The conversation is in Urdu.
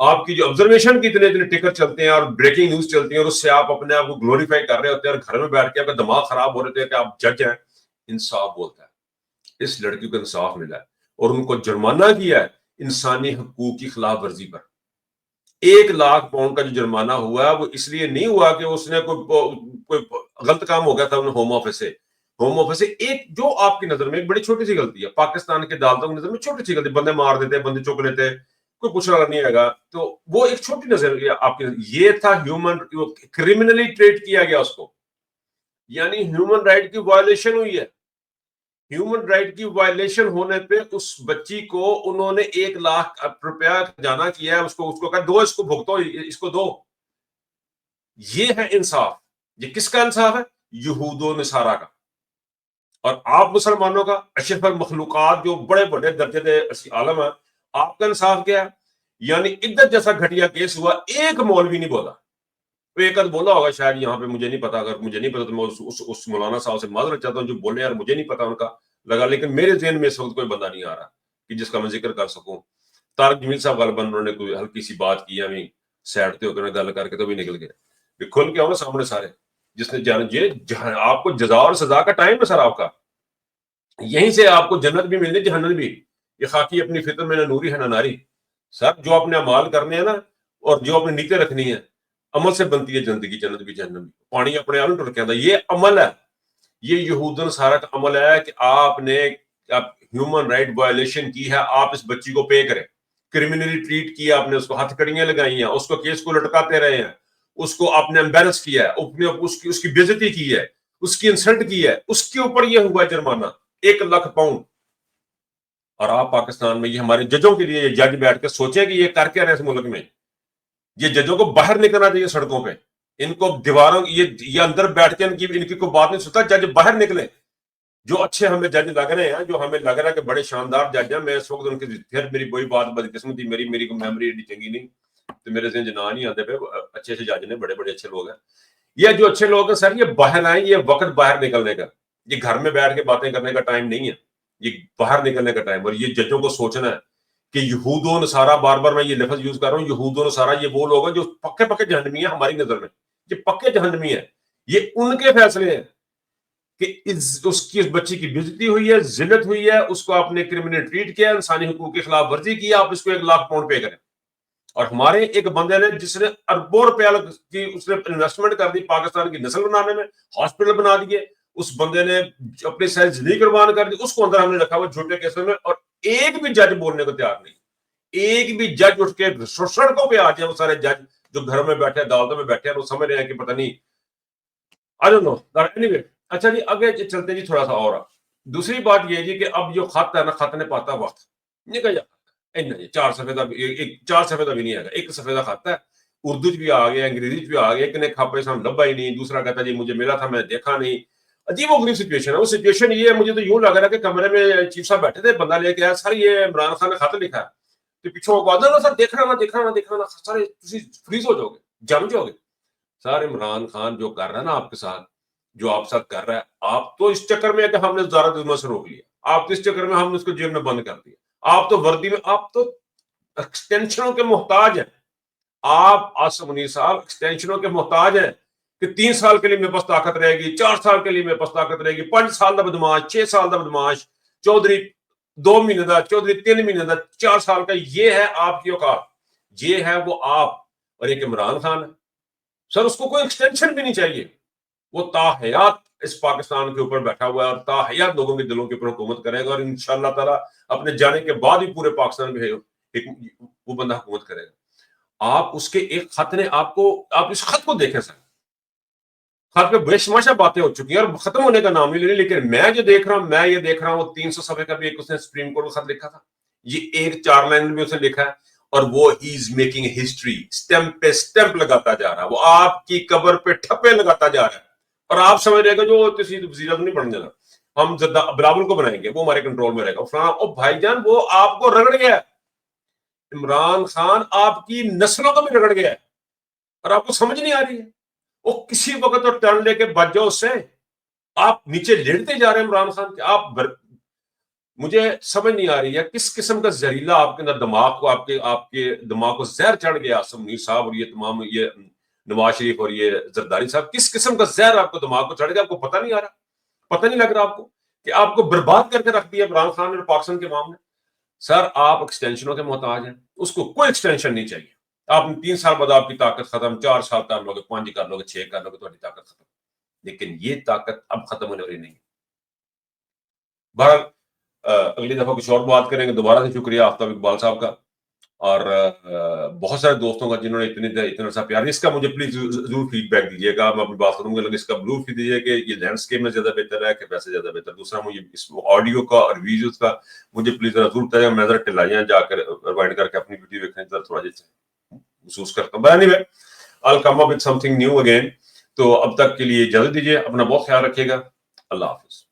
آپ کی جو آبزرویشن کی اتنے ٹکر چلتے ہیں اور بریکنگ نیوز چلتی ہیں اور اس سے آپ اپنے آپ کو گلوریفائی کر رہے ہوتے ہیں اور گھر میں بیٹھ کے آپ کا دماغ خراب ہو رہے تھے کہ آپ جج ہیں. انصاف بولتا ہے اس لڑکی کو انصاف ملا ہے اور ان کو جرمانہ کیا ہے انسانی حقوق کی خلاف ورزی پر. 1,00,000 پاؤنڈ کا جو جرمانہ ہوا ہے وہ اس لیے نہیں ہوا کہ اس نے کوئی غلط کام ہو گیا تھا ہوم آفس سے. ہوم آفس سے ایک جو آپ کی نظر میں ایک بڑی چھوٹی سی غلطی ہے, پاکستان کے عدالتوں کی نظر میں چھوٹی سی غلطی, بندے مار دیتے, بندے چک لیتے, کوئی پوچھ رہا نہیں آئے گا, تو وہ ایک چھوٹی نظر آپ کی. یہ تھا ہیومن, کرمنلی ٹریٹ کیا گیا اس کو, یعنی ہیومن رائٹ کی وائلیشن ہوئی ہے. ہیومن رائٹ کی وائلیشن ہونے پہ اس بچی کو انہوں نے 1,00,000 روپیہ جانا کیا ہے, اس کو کہا دو, اس کو بھگتو, اس کو دو. یہ ہے انصاف. یہ کس کا انصاف ہے؟ یہود و نصارہ کا. اور آپ مسلمانوں کا, اشرف المخلوقات جو بڑے بڑے درجے دے عالم ہیں, آپ کا انصاف کیا ہے؟ یعنی عدت جیسا گھٹیا کیس ہوا, ایک مولوی نہیں بولا. ایک آدھ بولا ہوگا شاید یہاں پہ, مجھے نہیں پتا, اگر مجھے نہیں پتا تو میں اس مولانا صاحب سے معذرت چاہتا ہوں جو بولے یار مجھے نہیں پتا ان کا لگا, لیکن میرے ذہن میں اس وقت کوئی بندہ نہیں آ رہا کہ جس کا میں ذکر کر سکوں. طارق جمیل صاحب غالباً انہوں نے کوئی ہلکی سی بات کی, ہمیں سیڈ تے ہو کر گل کر کے تو بھی نکل گیا. کھل کے آؤ نا سامنے سارے, جس نے جان آپ کو جزا اور سزا کا ٹائم ہے سر آپ کا, یہیں سے آپ کو جنت بھی ملنی, جہنم بھی. یہ خاکی اپنی فطر میں نہ نوری ہے نہ ناری. سر جو اپنے اعمال کرنے ہیں نا, اور جو اپنی نیتیں رکھنی ہے, عمل سے بنتی ہے زندگی, جنت بھی جہنم بھی. پانی اپنے آپ ٹر کے آتا, یہ عمل ہے. یہ یہود سارا کا عمل ہے کہ آپ نے ہیومن رائٹ وائلیشن کی ہے, آپ اس بچی کو پے کریں, کرمنلی ٹریٹ کیا آپ نے, اس کو ہتھ کڑیاں لگائی ہیں, اس کو کیس کو لٹکاتے رہے ہیں, اس کو آپ نے امبیرس کیا ہے, اس کی بےزتی کی ہے, اس کی انسلٹ کی ہے, اس کے اوپر یہ ہوا جرمانہ 1,00,000 پاؤنڈ. اور آپ پاکستان میں یہ ہمارے ججوں کے لیے یہ جج بیٹھ کے سوچیں کہ یہ کر کے رہے اس ملک میں. یہ ججوں کو باہر نکلنا چاہیے سڑکوں پہ, ان کو دیواروں, یہ اندر بیٹھ کے ان کی کوئی بات نہیں سنتا. جج باہر نکلے, جو اچھے ہمیں جج لگ رہے ہیں, جو ہمیں لگ رہا ہے کہ بڑے شاندار جج ہیں. میں اس وقت ان کی پھر میری کوئی بات بدقسمتی, میری کو میموری ایڈی چنگی نہیں, تو میرے ذہن جنا نہیں آتے پہ. اچھے سے جج نے, بڑے بڑے اچھے لوگ ہیں. یہ جو اچھے لوگ ہیں سر, یہ باہر آئیں, یہ وقت باہر نکلنے کا, یہ گھر میں بیٹھ کے باتیں کرنے کا ٹائم نہیں ہے, یہ باہر نکلنے کا ٹائم. اور یہ ججوں کو سوچنا ہے کہ یہود و نصارہ, بار بار میں یہ لفظ یوز کر رہا ہوں, یہود و نصارہ یہ وہ لوگ ہیں جو پکے پکے جہنمی ہیں ہماری نظر میں. یہ پکے جہنمی ہیں, یہ ان کے فیصلے ہیں کہ اس کی بچی کی بےزتی ہوئی ہے, ذلت ہوئی ہے, اس کو آپ نے کرمنل ٹریٹ کیا, انسانی حقوق کی خلاف ورزی کی, آپ اس کو 1,00,000 پاؤنڈ پے کریں. اور ہمارے ایک بندے نے, جس نے اربوں روپیہ کی اس نے انویسٹمنٹ کر دی پاکستان کی نسل بنانے میں, ہاسپٹل بنا دیے, اس بندے نے اپنی ساری زندگی قربان کر دی, اس کو اندر ہم نے رکھا ہوا جھوٹے کیسوں میں. اور ایک بھی جج بولنے کو تیار نہیں, ایک بھی جج اٹھ کے سڑکوں پہ آ جائے. وہ سارے جج جو گھروں میں بیٹھے, عدالتوں میں بیٹھے ہیں, وہ سمجھ رہے ہیں کہ پتہ نہیں, I don't know. Anyway, اچھا جی آگے چلتے جی تھوڑا سا. اور دوسری بات یہ جی کہ اب جو خط ہے نا, خط نے پاتا وقت نکل جاتا ہے, 4 صفحے کا, 4 صفحے کا بھی نہیں آئے گا, 1 صفحے کا خط ہے. اردو بھی آ گیا, انگریزی بھی آ گیا, ایک نے کھاپے سے ہم لبا ہی نہیں, دوسرا کہتا جی مجھے ملا تھا میں دیکھا نہیں. عجیب و غریب سچویشن ہے. وہ سچویشن یہ ہے, مجھے تو یوں لگ رہا ہے کہ کمرے میں چیف صاحب بیٹھے تھے, بندہ لے کے آیا, سر یہ عمران خان نے خط لکھا ہے, تو پیچھوں کو آدھا سر دیکھنا سارے فریز ہو جاؤ گے, جم جاؤ گے. سر عمران خان جو کر رہا ہے نا آپ کے ساتھ, جو آپ ساتھ کر رہا ہے, آپ تو اس چکر میں ہے کہ ہم نے زیادہ دنوں سے روک لیا, آپ تو اس چکر میں ہم نے اس کو جیل میں بند کر دیا, آپ تو وردی میں, آپ تو ایکسٹینشنوں کے محتاج ہیں. آپ آصف منیر صاحب ایکسٹینشنوں کے محتاج ہیں کہ 3 سال کے لیے میرے پاس طاقت رہے گی, 4 سال کے لیے میرے پاس طاقت رہے گی, 5 سال کا بدماش, 6 سال کا بدماش, چودھری 2 مہینے کا, چودھری 3 مہینے کا, 4 سال کا. یہ ہے آپ کی اوقات, یہ ہے وہ آپ. اور ایک عمران خان ہے سر, اس کو کوئی ایکسٹینشن بھی نہیں چاہیے. وہ تاحیات اس پاکستان کے اوپر بیٹھا ہوا ہے, اور تاحیات لوگوں کے دلوں کے اوپر حکومت کرے گا, اور انشاءاللہ تعالیٰ اپنے جانے کے بعد ہی پورے پاکستان میں وہ بندہ حکومت کرے گا. آپ اس کے ایک خط نے آپ اس خط کو دیکھیں سر, خط پہ بے شماشا باتیں ہو چکی ہیں اور ختم ہونے کا نام نہیں لے رہی. لیکن میں جو دیکھ رہا ہوں, میں یہ دیکھ رہا ہوں, وہ 300 صفحے کا بھی ایک اس نے سپریم کورٹ میں خط لکھا تھا, یہ ایک 4 لائن میں اس نے لکھا ہے, اور وہ ہی از میکنگ ہسٹری, اسٹمپ پہ اسٹمپ لگاتا جا رہا ہے, وہ آپ کی قبر پہ ٹھپے لگاتا جا رہا ہے. اور آپ سمجھ رہے گا جو وزیر اعظم نہیں بن جانا, ہم بلاول کو بنائیں گے, وہ ہمارے کنٹرول میں رہے گا. او بھائی جان, وہ آپ کو رگڑ گیا ہے. عمران خان آپ کی نسلوں کو بھی رگڑ گیا ہے, اور آپ کو سمجھ نہیں آ رہی ہے. وہ کسی وقت تو ٹرن لے کے بچ جاؤ اس سے. آپ نیچے لیٹتے جا رہے ہیں عمران خان کے, آپ مجھے سمجھ نہیں آ رہی ہے کس قسم کا زہریلا آپ کے اندر دماغ کو آپ کے دماغ کو زہر چڑھ گیا آصم منیر صاحب اور یہ تمام یہ نواز شریف اور یہ زرداری صاحب، کس قسم کا زہر آپ کو دماغ کو چڑھ گیا، آپ کو پتہ نہیں آ رہا، پتہ نہیں لگ رہا آپ کو کہ آپ کو برباد کر کے رکھ دیا عمران خان اور پاکستان کے معاملے۔ سر آپ ایکسٹینشنوں کے محتاج ہیں، اس کو کوئی ایکسٹینشن نہیں چاہیے۔ آپ 3 سال بعد آپ کی طاقت ختم، 4 سال کر لو گے، 5 کر لو گے، 6 کر لو گے، تھوڑی طاقت ختم، لیکن یہ طاقت اب ختم ہونے والی نہیں ہے۔ بہرحال اگلی دفعہ کچھ اور بات کریں گے۔ دوبارہ سے شکریہ آفتاب اقبال صاحب کا اور بہت سارے دوستوں کا جنہوں نے اتنا سا پیار۔ اس کا مجھے پلیز ضرور فیڈ بیک دیجیے گا، میں اپنی بات کروں گا، لیکن اس کا ضرور فیڈ دیجیے کہ یہ لینڈسکیپ میں زیادہ بہتر ہے کہ ویسے زیادہ بہتر۔ دوسرا مجھے اس آڈیو کا اور ویڈیوز کا مجھے پلیز ضرور بتائیے، میں ذرا ٹلائیاں جا کر ریوائنڈ کر کے اپنی ویڈیو دیکھنے کی تھوڑا محسوس کرتا ہوں۔ Any way I'll come up with something new again۔ تو اب تک کے لیے اجازت دیجیے، اپنا بہت خیال رکھیے گا، اللہ حافظ۔